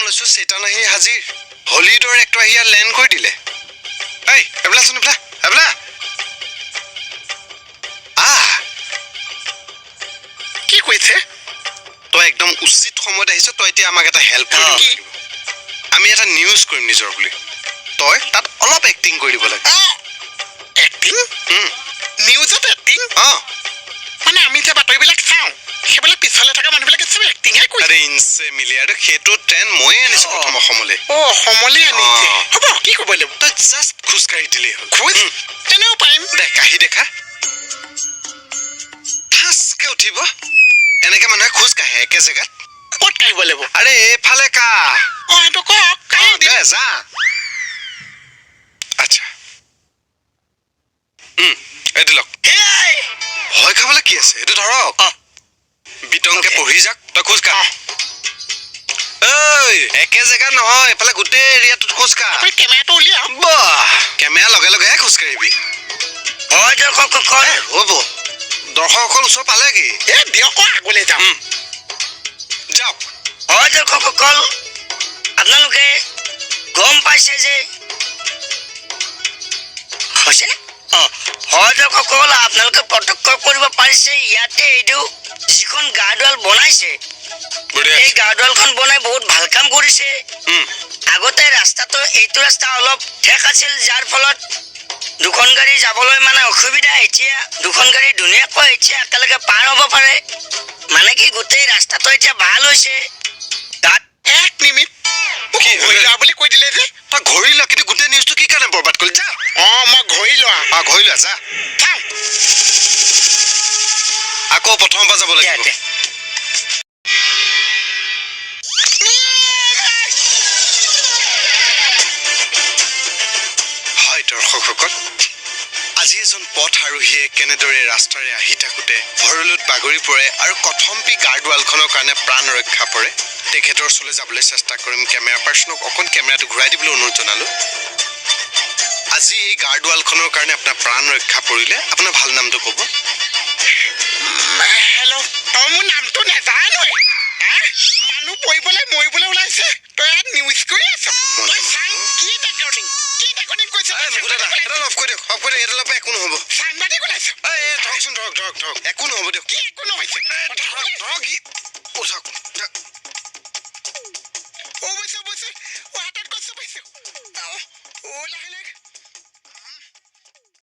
লৈছো সেটা নাহি হাজিৰ হলিউডৰ এক্টৰ হিয়া ল্যান্ড কৰি দিলে এই এবলা শুন এবলা কি কৈছে তই একদম উচিত সময়ত আহিছ তই এতিয়া আমাক এটা হেল্প কৰি দিব আমি এটা নিউজ কৰিম নিজৰ বুলি তই তাত অলপ এক্টিং কৰি দিব লাগে এক্টিং নিউজত এক্টিং মানে আমি যে বাতৰিবিলাক চাওঁ সেইবিলাক পিছফালে থকা মানুহবিলাকে চব এক্টিংহে কৰে আৰে ইনছে মিলিয়াৰ সেইটো ট্ৰেন্ড ময়ে আনিছো প্ৰথম অসমলৈ অসমলৈ আনিছে হ'ব কি ক'ব লাগিব তই জাষ্ট খোজকাঢ়ি দিলেই হ'ল খোজ তেনেও পাৰিম দে কাঢ়ি দেখা ঠাচকে উঠিব এনেকে মানুহে খোজ কাঢ়ে একে জেগাত ক'ত কাঢ়িব লাগিব আৰে এইফালে কাঢ় সেইটো কওক কাঢ়ি দে যা আচ্ছা এইটো লওক ভয় খাবলৈ কি আছে এইটো ধৰক বিতংকে পঢ়ি যাক তই খোজ কাঢ় ঐ একে জেগা নহয় এফালে গোটেই এৰিয়াটোত খোজ কাঢ় কেমেৰাটো উলিয়া বাহ কেমেৰা লগে লগেহে খোজ কাঢ়িবি হয় দৰ্শকসকল হ'ব দৰ্শকসকল ওচৰ পালেগৈ দিয়ক আগলৈ যাম যাওক হয় দৰ্শকসকল আপোনালোকে গম পাইছে যে হৈছেনে হয় দৰ্শকসকল আপোনালোকে প্ৰত্যক্ষ কৰিব পাৰিছে ইয়াতে এইটো যিখন গাৰ্ডৱাল বনাইছে এই গাৰ্ডৱালখন বনাই বহুত ভাল কাম কৰিছে আগতে ৰাস্তাটো এইটো ৰাস্তা অলপ ঠেক আছিল যাৰ ফলত দুখন গাড়ী যাবলৈ মানে অসুবিধা এতিয়া দুখন গাড়ী ধুনীয়াকৈ এতিয়া একেলগে পাৰ হ'ব পাৰে মানে কি গোটেই ৰাস্তাটো এতিয়া ভাল হৈছে তাত এক মিনিট বুলি কৈ দিলে যে তই ঘূৰি লোৱা কিন্তু গোটেই নিউজটো কি কাৰণে বৰবাদ কৰিল যা মই ঘূৰি লোৱা যা আকৌ প্ৰথমৰ পৰা যাব লাগিব হয় দৰ্শকসকল আজি এজন পথ আৰোহীয়ে কেনেদৰে ৰাস্তাৰে আহি থাকোঁতে ভৰলুত বাগৰি পৰে আৰু কথম্পি গাৰ্ডৱালখনৰ কাৰণে প্ৰাণ ৰক্ষা পৰে তেখেতৰ ওচৰলৈ যাবলৈ চেষ্টা কৰিম কেমেৰা পাৰ্চনক অকণ কেমেৰাটো ঘূৰাই দিবলৈ অনুৰোধ জনালোঁ আজি এই গাৰ্ডৱালখনৰ কাৰণে আপোনাৰ প্ৰাণ ৰক্ষা পৰিলে আপোনাৰ ভাল নামটো ক'ব হেল্ল' তই মোৰ নামটো নেজানোৱে মানুহ পৰিবলৈ মৰিবলৈ ওলাইছে তই ইয়াত নিউজ কৰি আছ তই চাই কি ৰেকৰ্ডিং কৈছ একো নহ'ব সাংবাদিক ওলাইছে ধৰকচোন ধৰক একো নহ'ব দিয়ক কি একো নহৈছে ধৰক